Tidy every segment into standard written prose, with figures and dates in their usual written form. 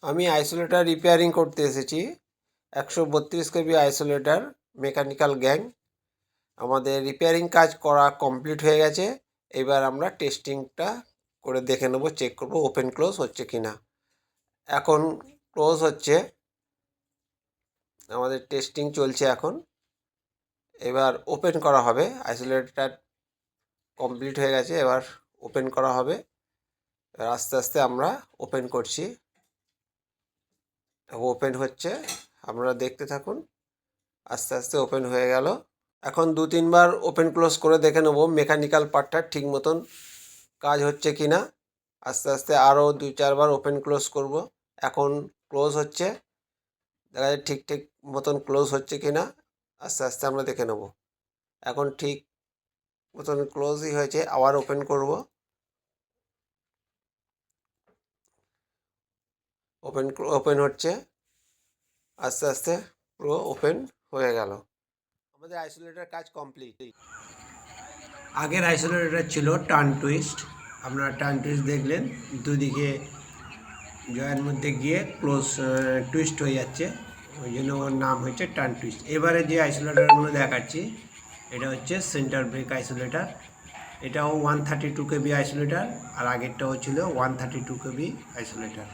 আমি isolator repairing করতে এসেছি। 132 কেবি আইসোলেটর মেকানিক্যাল গ্যাং। আমাদের রিপেয়ারিং কাজ করা কমপ্লিট হয়ে গেছে। এবার আমরা টেস্টিংটা করে দেখে নেব, চেক করব ওপেন ক্লোজ হচ্ছে কি না। এখন ক্লোজ হচ্ছে, আমাদের টেস্টিং চলছে এখন। এবার ওপেন করা হবে। আইসোলেটর কমপ্লিট হয়ে গেছে, এবার ওপেন করা হবে। এবার আস্তে আস্তে আমরা ওপেন করছি। ওপেন হচ্ছে, আপনারা দেখতে থাকুন। আস্তে আস্তে ওপেন হয়ে গেল। এখন 2-3 বার ওপেন ক্লোজ করে দেখে নেব মেকানিক্যাল পার্টটা ঠিক মতন কাজ হচ্ছে কি না। আস্তে আস্তে আরও 2-4 বার ওপেন ক্লোজ করব। এখন ক্লোজ হচ্ছে, দেখা যায় ঠিক ঠিক মতন ক্লোজ হচ্ছে কি না। আস্তে আস্তে আমরা দেখে নেব। এখন ঠিক মতন ক্লোজই হয়েছে, আবার ওপেন করব। ওপেন হচ্ছে, আস্তে আস্তে পুরো ওপেন হয়ে গেল। আমাদের আইসোলেটর কাজ কমপ্লিট। আগের আইসোলেটর ছিল টার্ন টুইস্ট। আপনারা টার্ন টুইস্ট দেখলেন, দুদিকে জয়ের মধ্যে গিয়ে ক্লোজ টুইস্ট হয়ে যাচ্ছে, ওই জন্য ওর নাম হচ্ছে টার্ন টুইস্ট। এবারে যে আইসোলেটরগুলো দেখাচ্ছি, এটা হচ্ছে সেন্টার ব্রেক আইসোলেটর। এটাও 132 কেবি আইসোলেটর, আর আগেরটাও ছিল 132 কেবি আইসোলেটর।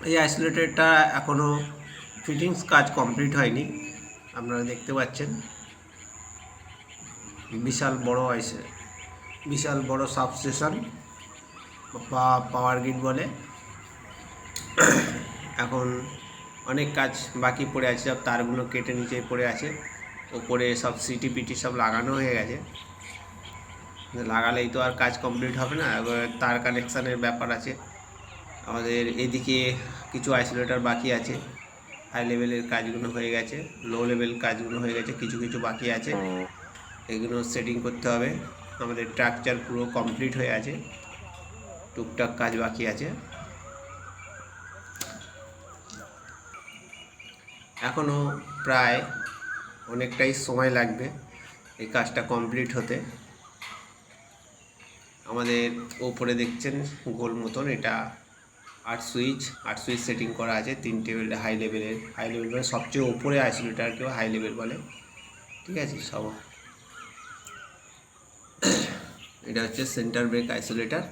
এই আইসোলেটরটা এখনও ফিটিংস কাজ কমপ্লিট হয়নি। আপনারা দেখতে পাচ্ছেন বিশাল বড় সাবস্টেশন বা পাওয়ার গ্রিড বলে। এখন অনেক কাজ বাকি পড়ে আছে, সব তারগুলো কেটে নিচে পড়ে আছে। ওপরে সব সিটি পিটি সব লাগানো হয়ে গেছে। লাগালেই তো আর কাজ কমপ্লিট হবে না, এবার তার কানেকশানের ব্যাপার আছে। আমাদের এদিকে কিছু আইসোলেটর বাকি আছে। হাই লেভেলের কাজগুলো হয়ে গেছে, লো লেভেল কাজগুলো হয়ে গেছে, কিছু কিছু বাকি আছে। এগুলো সেটিং করতে হবে। আমাদের স্ট্রাকচার পুরো কমপ্লিট হয়ে আছে, টুকটাক কাজ বাকি আছে। এখনও প্রায় অনেকটাই সময় লাগবে এই কাজটা কমপ্লিট হতে। আমাদের ওপরে দেখছেন গোল মতন, এটা 8 সুইচ সেটিং করা আছে। 3টে হাই লেভেল মানে সবচেয়ে ওপরে আইসোলেটরকেও হাই লেভেল বলে, ঠিক আছে সব। এটা হচ্ছে সেন্টার ব্রেক আইসোলেটর।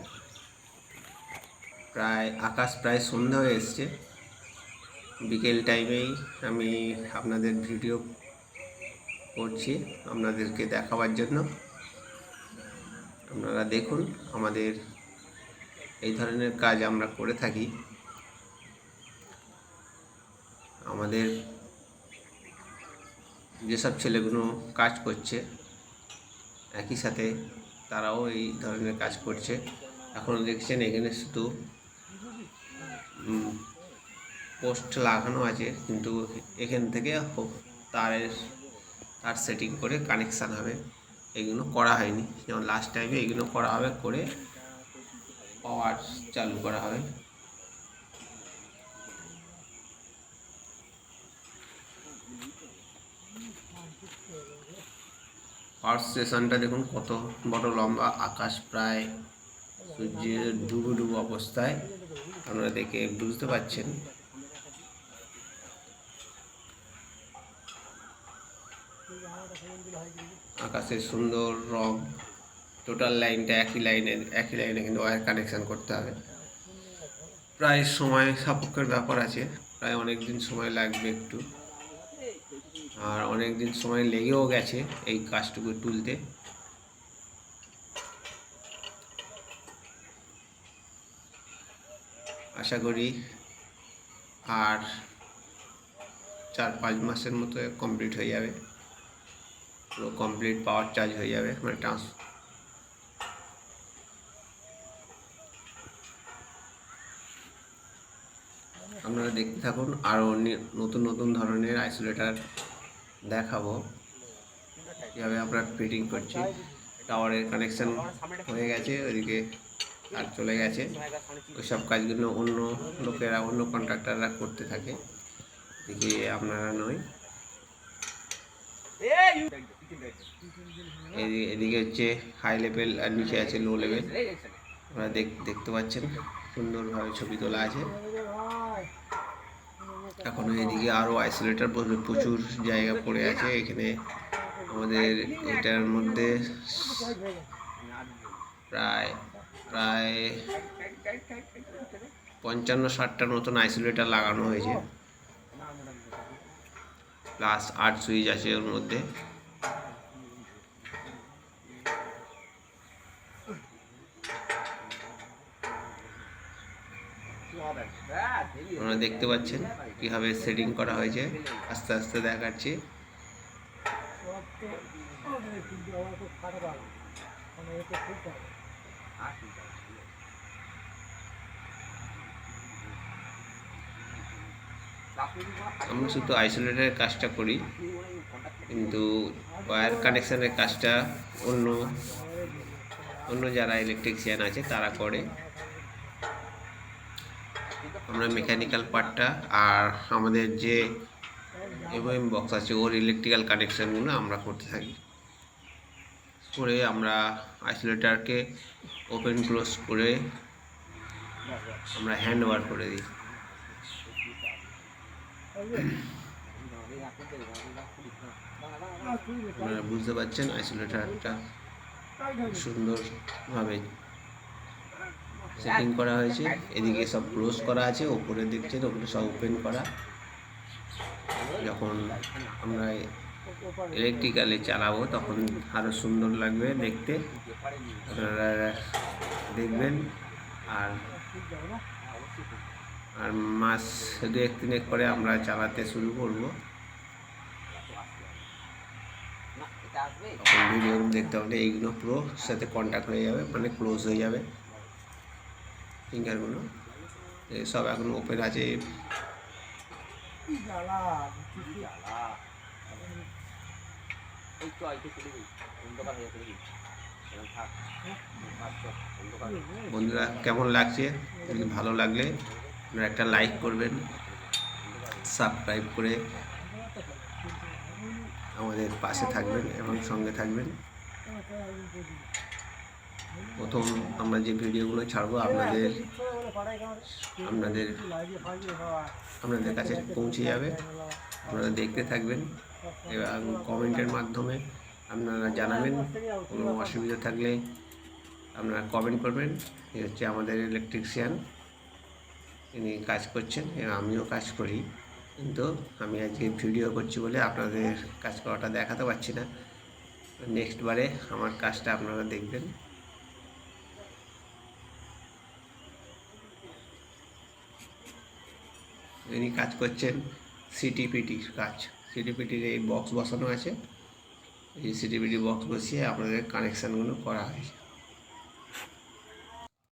আকাশ প্রায় সন্ধ্যা হয়ে এসছে। বিকেল টাইমেই আমি আপনাদের ভিডিও করছি আপনাদেরকে দেখাবার জন্য। আপনারা দেখুন, আমাদের এই ধরনের কাজ আমরা করে থাকি। আমাদের যেসব ছেলেগুলো কাজ করছে একই সাথে তারাও এই ধরনের কাজ করছে। এখন দেখছেন এখানে শুধু পোস্ট লাগানো আছে, কিন্তু এখান থেকে তার সেটিং করে কানেকশান হবে। এগুলো করা হয়নি, যেমন লাস্ট টাইমে এগুলো করা হবে, করে পাওয়ার চালু করা হবে। ফার্স্ট সেশনটা দেখুন কত বড় লম্বা, আকাশ প্রায় সূর্যের ডুবো ডুবো অবস্থায়, আপনারা দেখে বুঝতে পারছেন। আকাশের সুন্দর রং, টোটাল লাইনটা একই লাইনে কিন্তু ওয়্যার কানেকশান করতে হবে। প্রায় সময় সাপেক্ষের ব্যাপার আছে, প্রায় অনেক দিন সময় লাগবে একটু, আর অনেক দিন সময় লেগেও গেছে এই কাজটুকু তুলতে। আশা করি আর 4-5 মাসের মতো কমপ্লিট হয়ে যাবে, পুরো কমপ্লিট পাওয়ার চার্জ হয়ে যাবে, মানে আপনারা দেখতে থাকুন। আরও নতুন ধরনের আইসোলেটর দেখাবো কীভাবে আমরা ফিটিং করছি। টাওয়ারের কানেকশান হয়ে গেছে, ওইদিকে আর চলে গেছে। ওইসব কাজগুলো অন্য লোকেরা, অন্য কন্ট্রাক্টররা করতে থাকে, এদিকে আপনারা নয়। এদিকে হচ্ছে হাই লেভেল আর নিচে আছে লো লেভেল। আপনারা দেখতে পাচ্ছেন সুন্দরভাবে ছবি তোলা আছে। এখনো এদিকে আরও আইসোলেটর প্রচুর জায়গা পড়ে আছে। এখানে আমাদের এটার মধ্যে প্রায় প্রায় 55-60টার মতন আইসোলেটর লাগানো হয়েছে, প্লাস 8 সুইচ আছে ওর মধ্যে। আপনারা দেখতে পাচ্ছেন কিভাবে সেটিং করা হয়েছে, আস্তে আস্তে দেখাচ্ছি। আমরা শুধু আইসোলেটরের কাজটা করি, কিন্তু ওয়্যার কানেকশানের কাজটা অন্য যারা ইলেকট্রিশিয়ান আছে তারা করে। আমরা মেকানিক্যাল পার্টটা আর আমাদের যে এমএম বক্স আছে ওর ইলেকট্রিক্যাল কানেকশানগুলো আমরা করতে থাকি। করে আমরা আইসোলেটরকে ওপেন ক্লোজ করে আমরা হ্যান্ড ওভার করে দিই। আপনারা বুঝতে পারছেন আইসোলেটরটা সুন্দরভাবে সেটিং করা হয়েছে। এদিকে সব ক্লোজ করা আছে, ওপরে দেখছেন ওপরে সব ওপেন করা। যখন আমরা ইলেকট্রিক্যালি চালাবো তখন আরও সুন্দর লাগবে দেখতে, আপনারা দেখবেন। আর মাস 2-3 পরে আমরা চালাতে শুরু করব। তখন ভিডিও দেখতে হলে এইগুলো পুরো সাথে কন্ট্যাক্ট হয়ে যাবে, মানে ক্লোজ হয়ে যাবে। ফিঙ্গারগুলো সব এখন ওপেন আছে। বন্ধুরা কেমন লাগছে, যদি ভালো লাগলে আপনারা একটা লাইক করবেন, সাবস্ক্রাইব করে আমাদের পাশে থাকবেন এবং সঙ্গে থাকবেন। প্রথম আমরা যে ভিডিওগুলো ছাড়বো আপনাদের কাছে পৌঁছে যাবে। আপনারা দেখতে থাকবেন এবং কমেন্টের মাধ্যমে আপনারা জানাবেন। কোনো অসুবিধা থাকলে আপনারা কমেন্ট করবেন। এ হচ্ছে আমাদের ইলেকট্রিশিয়ান, ইনি কাজ করছেন এবং আমিও কাজ করি, কিন্তু আমি আজকে ভিডিও করছি বলে আপনাদের কাজ করাটা দেখাতে পারছি না। নেক্সট বারে আমার কাজটা আপনারা দেখবেন। ইনি কাজ করছেন সিটিপিটির কাজ। সিটিপিটির এই বক্স বসানো আছে, এই সিটিপিটি বক্স বসিয়ে আপনাদের কানেকশানগুলো করা হয়েছে।